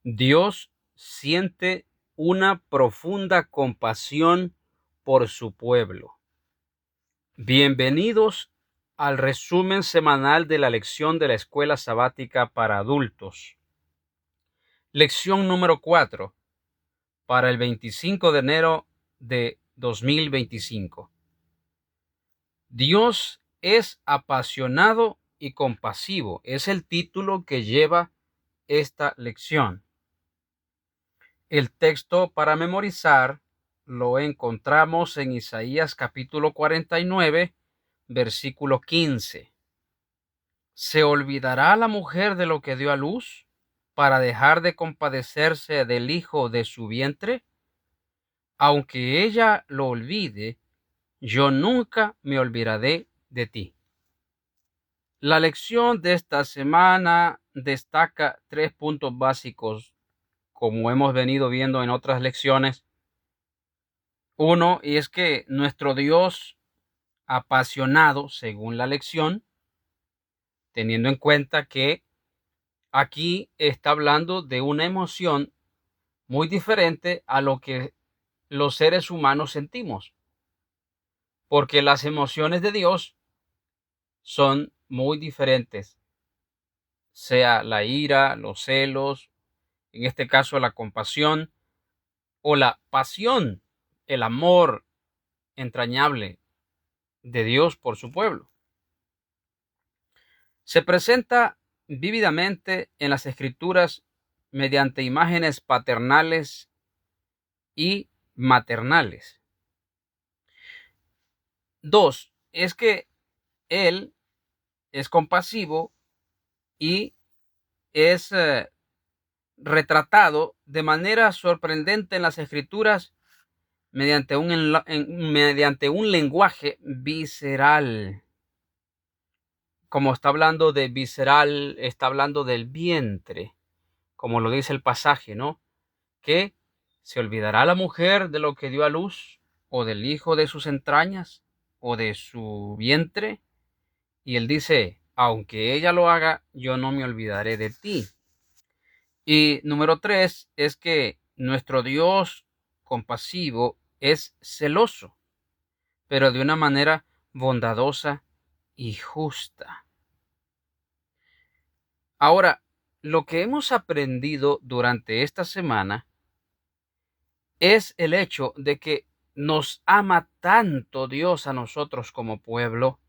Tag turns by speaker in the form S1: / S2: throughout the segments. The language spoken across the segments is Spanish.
S1: Dios siente una profunda compasión por su pueblo. Bienvenidos al resumen semanal de la lección de la Escuela Sabática para Adultos. Lección número 4 para el 25 de enero de 2025. Dios es apasionado y compasivo. Es el título que lleva esta lección. El texto para memorizar lo encontramos en Isaías capítulo 49, versículo 15. ¿Se olvidará la mujer de lo que dio a luz para dejar de compadecerse del hijo de su vientre? Aunque ella lo olvide, yo nunca me olvidaré de ti. La lección de esta semana destaca 3 puntos básicos, como hemos venido viendo en otras lecciones. Uno, y es que nuestro Dios apasionado, según la lección, teniendo en cuenta que aquí está hablando de una emoción muy diferente a lo que los seres humanos sentimos, porque las emociones de Dios son muy diferentes, sea la ira, los celos, en este caso la compasión o la pasión, el amor entrañable de Dios por su pueblo. Se presenta vívidamente en las Escrituras mediante imágenes paternales y maternales. 2, es que Él es compasivo y es retratado de manera sorprendente en las Escrituras mediante un lenguaje visceral. Como está hablando de visceral, está hablando del vientre, como lo dice el pasaje, ¿no? Que se olvidará la mujer de lo que dio a luz, o del hijo de sus entrañas, o de su vientre. Y él dice, aunque ella lo haga, yo no me olvidaré de ti. Y número 3 es que nuestro Dios compasivo es celoso, pero de una manera bondadosa y justa. Ahora, lo que hemos aprendido durante esta semana es el hecho de que nos ama tanto Dios a nosotros como pueblo,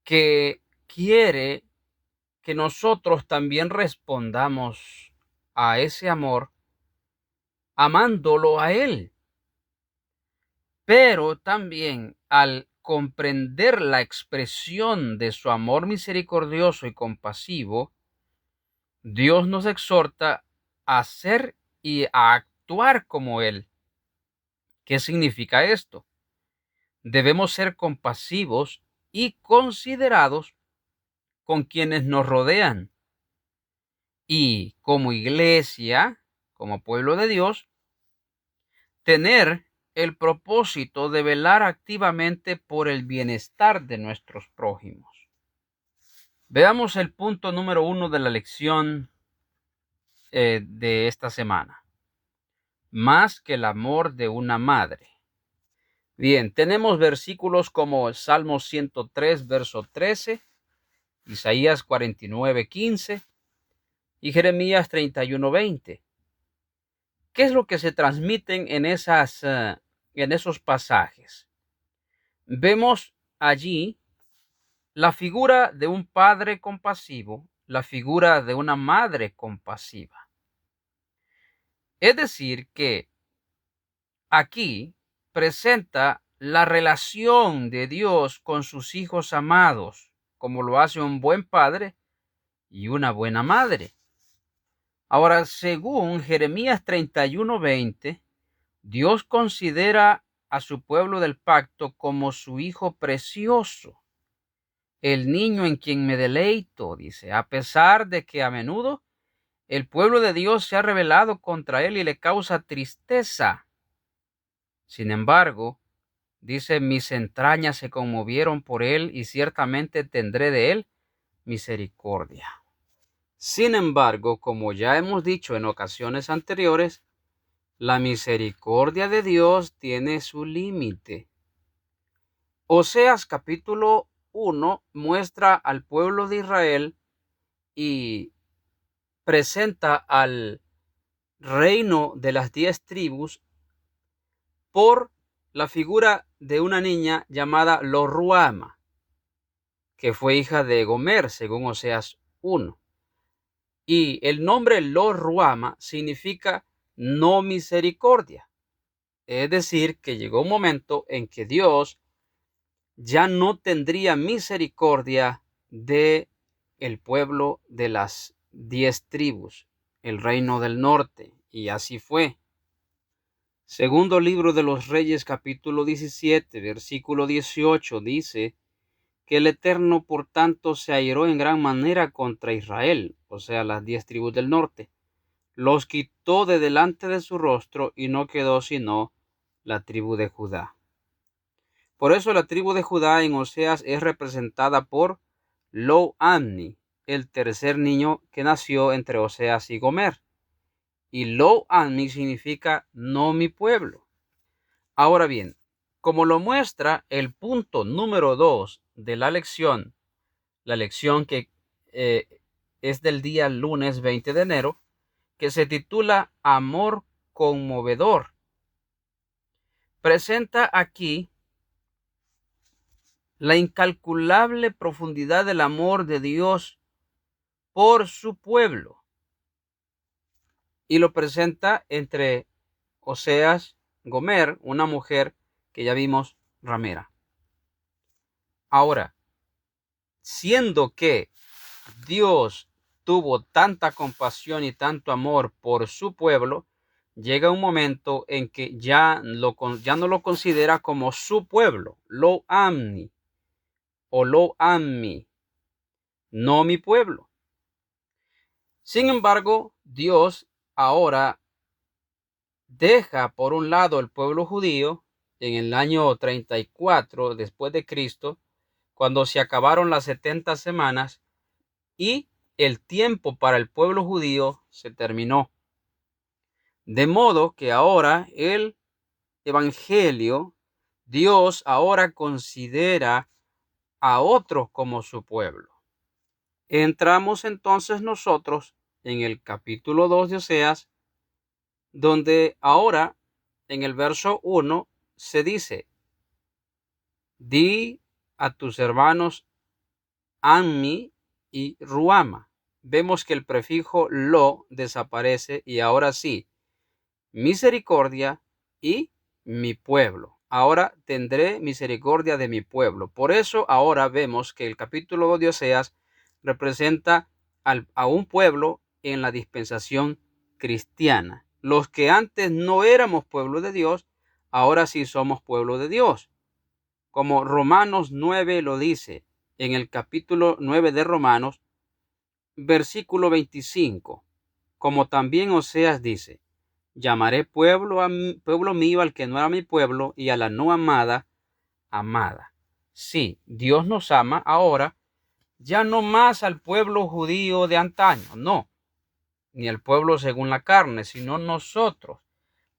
S1: que quiere que nosotros también respondamos a ese amor amándolo a Él. Pero también al comprender la expresión de su amor misericordioso y compasivo, Dios nos exhorta a ser y a actuar como Él. ¿Qué significa esto? Debemos ser compasivos y considerados con quienes nos rodean. Y como iglesia, como pueblo de Dios, tener el propósito de velar activamente por el bienestar de nuestros prójimos. Veamos el punto número 1 de la lección de esta semana. Más que el amor de una madre. Bien, tenemos versículos como el Salmo 103, verso 13, Isaías 49, 15 y Jeremías 31, 20. ¿Qué es lo que se transmiten en esos pasajes? Vemos allí la figura de un padre compasivo, la figura de una madre compasiva. Es decir, que aquí presenta la relación de Dios con sus hijos amados, como lo hace un buen padre y una buena madre. Ahora, según Jeremías 31, 20, Dios considera a su pueblo del pacto como su hijo precioso, el niño en quien me deleito, dice, a pesar de que a menudo el pueblo de Dios se ha rebelado contra él y le causa tristeza. Sin embargo, dice, mis entrañas se conmovieron por él y ciertamente tendré de él misericordia. Sin embargo, como ya hemos dicho en ocasiones anteriores, la misericordia de Dios tiene su límite. Oseas capítulo 1 muestra al pueblo de Israel y presenta al reino de las 10 tribus por la figura de una niña llamada Lo-Ruhama, que fue hija de Gomer, según Oseas 1. Y el nombre Lo-Ruhama significa no misericordia. Es decir, que llegó un momento en que Dios ya no tendría misericordia de el pueblo de las 10 tribus, el reino del norte, y así fue. Segundo libro de los Reyes, capítulo 17, versículo 18, dice que el Eterno por tanto se airó en gran manera contra Israel, o sea, las 10 tribus del norte. Los quitó de delante de su rostro y no quedó sino la tribu de Judá. Por eso la tribu de Judá en Oseas es representada por Lo-Ammi, el tercer niño que nació entre Oseas y Gomer. Y Lo-Ammi significa no mi pueblo. Ahora bien, como lo muestra el punto número 2 de la lección que es del día lunes 20 de enero, que se titula Amor conmovedor, presenta aquí la incalculable profundidad del amor de Dios por su pueblo y lo presenta entre Oseas, Gomer, una mujer que ya vimos ramera. Ahora, siendo que Dios tuvo tanta compasión y tanto amor por su pueblo, llega un momento en que ya no lo considera como su pueblo, Lo-Ammi o Lo-Ammi, no mi pueblo. Sin embargo, Dios ahora deja por un lado el pueblo judío en el año 34 después de Cristo, cuando se acabaron las 70 semanas y el tiempo para el pueblo judío se terminó. De modo que ahora el evangelio, Dios ahora considera a otros como su pueblo. Entramos entonces nosotros en el capítulo 2 de Oseas, donde ahora en el verso 1 se dice: di a tus hermanos Ammi y Ruama. Vemos que el prefijo lo desaparece y ahora sí, misericordia y mi pueblo. Ahora tendré misericordia de mi pueblo. Por eso ahora vemos que el capítulo 2 de Oseas representa a un pueblo en la dispensación cristiana. Los que antes no éramos pueblo de Dios, ahora sí somos pueblo de Dios. Como Romanos 9 lo dice, en el capítulo 9 de Romanos, versículo 25, como también Oseas dice: llamaré pueblo mío al que no era mi pueblo, y a la no amada, amada. Sí, Dios nos ama ahora, ya no más al pueblo judío de antaño, no, ni al pueblo según la carne, sino nosotros.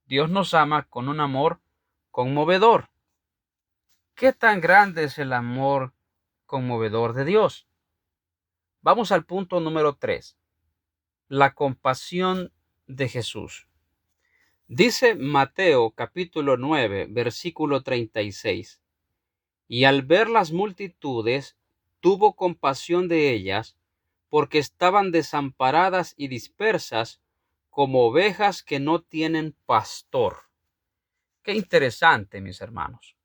S1: Dios nos ama con un amor conmovedor. ¿Qué tan grande es el amor conmovedor de Dios? Vamos al punto número 3. La compasión de Jesús. Dice Mateo capítulo 9, versículo 36. Y al ver las multitudes, tuvo compasión de ellas, porque estaban desamparadas y dispersas como ovejas que no tienen pastor. Qué interesante, mis hermanos.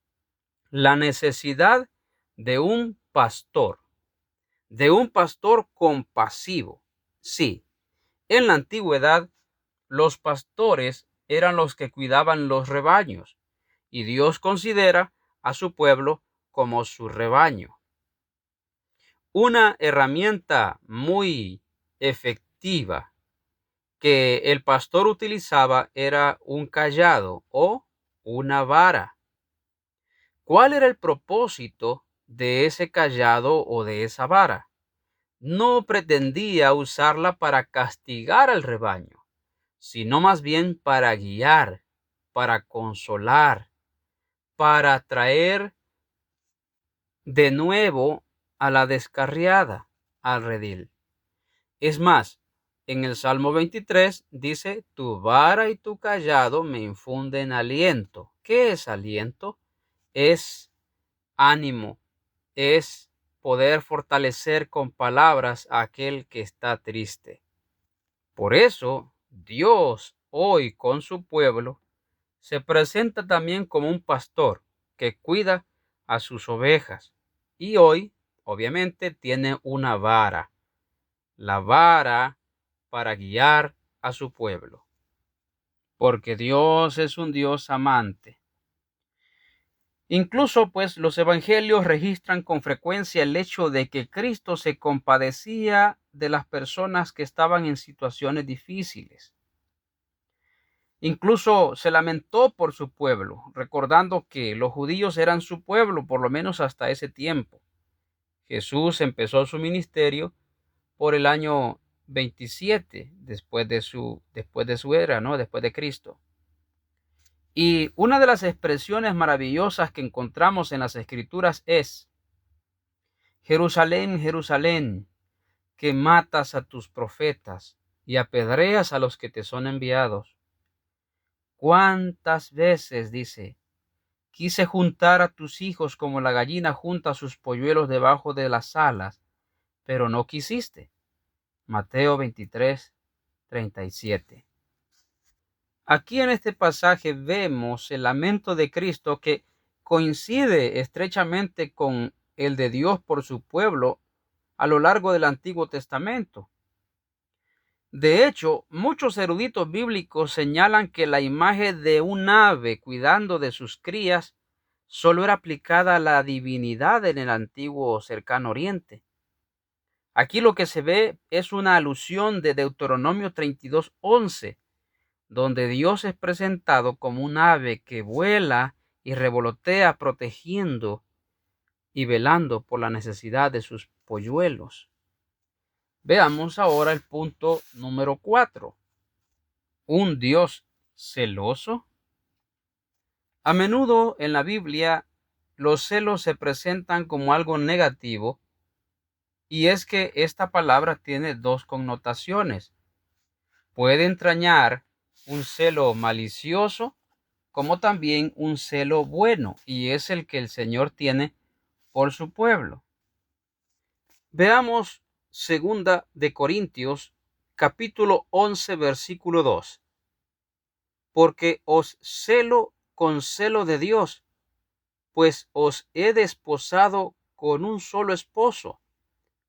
S1: La necesidad de un pastor compasivo. Sí, en la antigüedad los pastores eran los que cuidaban los rebaños, y Dios considera a su pueblo como su rebaño. Una herramienta muy efectiva que el pastor utilizaba era un cayado o una vara. ¿Cuál era el propósito de ese cayado o de esa vara? no pretendía usarla para castigar al rebaño, sino más bien para guiar, para consolar, para traer de nuevo a la descarriada al redil. Es más, en el Salmo 23 dice, tu vara y tu callado me infunden aliento. ¿Qué es aliento? Es ánimo, es poder fortalecer con palabras a aquel que está triste. Por eso, Dios hoy con su pueblo se presenta también como un pastor que cuida a sus ovejas. Y hoy, obviamente, tiene una vara. La vara para guiar a su pueblo. Porque Dios es un Dios amante. Incluso, pues, los evangelios registran con frecuencia el hecho de que Cristo se compadecía de las personas que estaban en situaciones difíciles. Incluso se lamentó por su pueblo, recordando que los judíos eran su pueblo, por lo menos hasta ese tiempo. Jesús empezó su ministerio por el año 27 después de su era, ¿no? Después de Cristo. Y una de las expresiones maravillosas que encontramos en las Escrituras es: Jerusalén, Jerusalén, que matas a tus profetas y apedreas a los que te son enviados. ¿Cuántas veces, dice, quise juntar a tus hijos como la gallina junta sus polluelos debajo de las alas, pero no quisiste? Mateo 23, 37. Aquí en este pasaje vemos el lamento de Cristo que coincide estrechamente con el de Dios por su pueblo a lo largo del Antiguo Testamento. De hecho, muchos eruditos bíblicos señalan que la imagen de un ave cuidando de sus crías solo era aplicada a la divinidad en el antiguo cercano oriente. Aquí lo que se ve es una alusión de Deuteronomio 32:11, donde Dios es presentado como un ave que vuela y revolotea protegiendo y velando por la necesidad de sus polluelos. Veamos ahora el punto número 4. ¿Un Dios celoso? A menudo en la Biblia los celos se presentan como algo negativo, y es que esta palabra tiene dos connotaciones. Puede entrañar un celo malicioso como también un celo bueno, y es el que el Señor tiene por su pueblo. Veamos 2 de Corintios, capítulo 11, versículo 2. Porque os celo con celo de Dios, pues os he desposado con un solo esposo,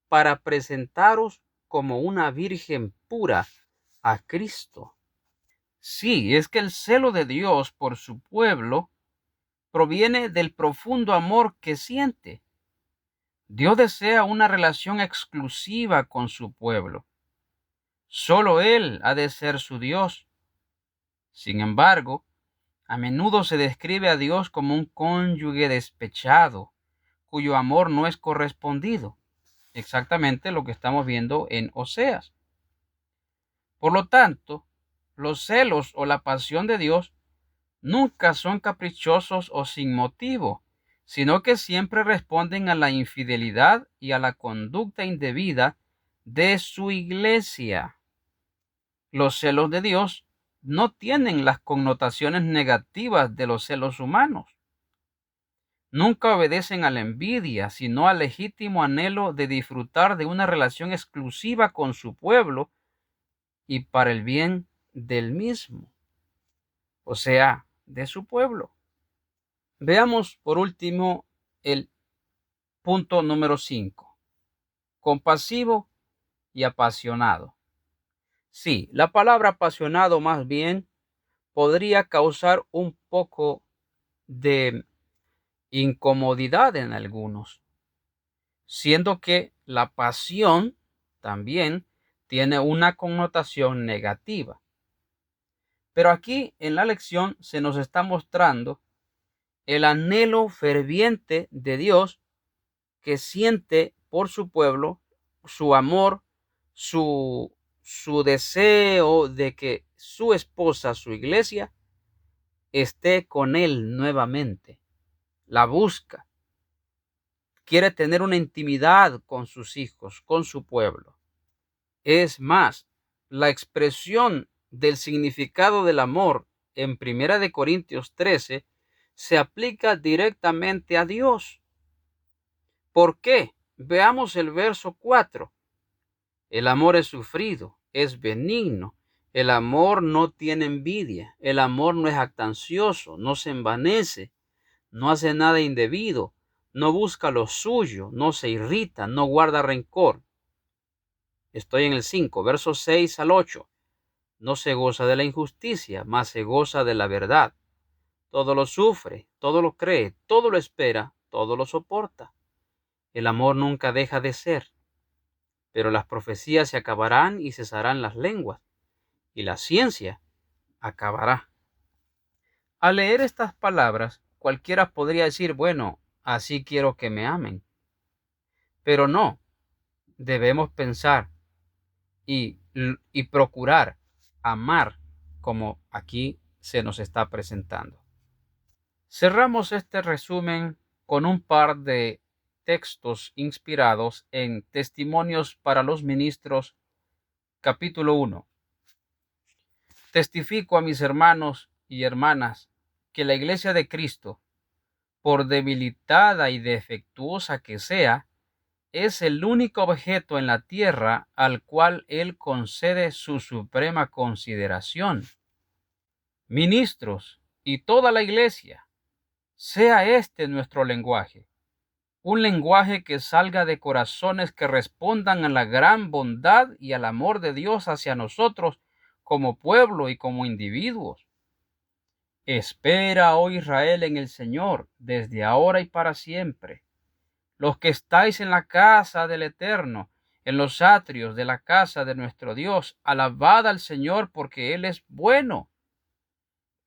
S1: para presentaros como una virgen pura a Cristo. Sí, es que el celo de Dios por su pueblo proviene del profundo amor que siente. Dios desea una relación exclusiva con su pueblo. Solo Él ha de ser su Dios. Sin embargo, a menudo se describe a Dios como un cónyuge despechado, cuyo amor no es correspondido. Exactamente lo que estamos viendo en Oseas. Por lo tanto, los celos o la pasión de Dios nunca son caprichosos o sin motivo, sino que siempre responden a la infidelidad y a la conducta indebida de su iglesia. Los celos de Dios no tienen las connotaciones negativas de los celos humanos. Nunca obedecen a la envidia, sino al legítimo anhelo de disfrutar de una relación exclusiva con su pueblo y para el bien del mismo, o sea, de su pueblo. Veamos por último el punto número 5. Compasivo y apasionado. Sí, la palabra apasionado más bien podría causar un poco de incomodidad en algunos, siendo que la pasión también tiene una connotación negativa. Pero aquí en la lección se nos está mostrando el anhelo ferviente de Dios que siente por su pueblo su amor, su deseo de que su esposa, su iglesia, esté con él nuevamente. La busca. Quiere tener una intimidad con sus hijos, con su pueblo. Es más, la expresión del significado del amor en 1 Corintios 13 se aplica directamente a Dios. ¿Por qué? Veamos el verso 4. El amor es sufrido, es benigno. El amor no tiene envidia. El amor no es jactancioso, no se envanece, no hace nada indebido, no busca lo suyo, no se irrita, no guarda rencor. Estoy en el 5, versos 6 al 8. No se goza de la injusticia, mas se goza de la verdad. Todo lo sufre, todo lo cree, todo lo espera, todo lo soporta. El amor nunca deja de ser. Pero las profecías se acabarán y cesarán las lenguas, y la ciencia acabará. Al leer estas palabras, cualquiera podría decir, bueno, así quiero que me amen. Pero no, debemos pensar y procurar amar como aquí se nos está presentando. Cerramos este resumen con un par de textos inspirados en Testimonios para los Ministros, capítulo 1. Testifico a mis hermanos y hermanas que la Iglesia de Cristo, por debilitada y defectuosa que sea, es el único objeto en la tierra al cual Él concede su suprema consideración. Ministros y toda la Iglesia, sea este nuestro lenguaje, un lenguaje que salga de corazones que respondan a la gran bondad y al amor de Dios hacia nosotros como pueblo y como individuos. Espera, oh Israel, en el Señor, desde ahora y para siempre. Los que estáis en la casa del Eterno, en los atrios de la casa de nuestro Dios, alabad al Señor porque Él es bueno,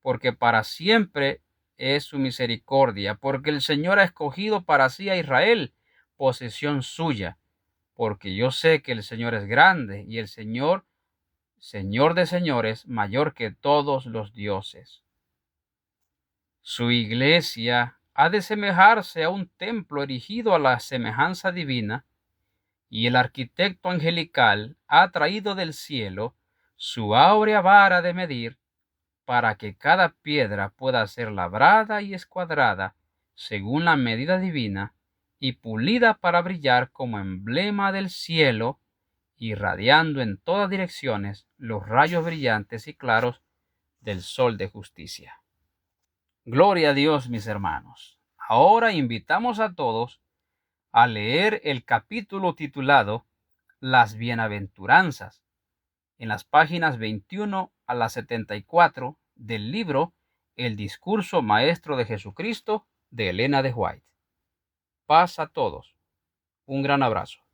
S1: porque para siempre es su misericordia, porque el Señor ha escogido para sí a Israel, posesión suya, porque yo sé que el Señor es grande y el Señor, Señor de señores, mayor que todos los dioses. Su iglesia ha de semejarse a un templo erigido a la semejanza divina, y el arquitecto angelical ha traído del cielo su áurea vara de medir para que cada piedra pueda ser labrada y escuadrada según la medida divina y pulida para brillar como emblema del cielo, irradiando en todas direcciones los rayos brillantes y claros del sol de justicia. Gloria a Dios, mis hermanos. Ahora invitamos a todos a leer el capítulo titulado Las Bienaventuranzas en las páginas 21 a las 74 del libro El Discurso Maestro de Jesucristo de Elena de White. Paz a todos. Un gran abrazo.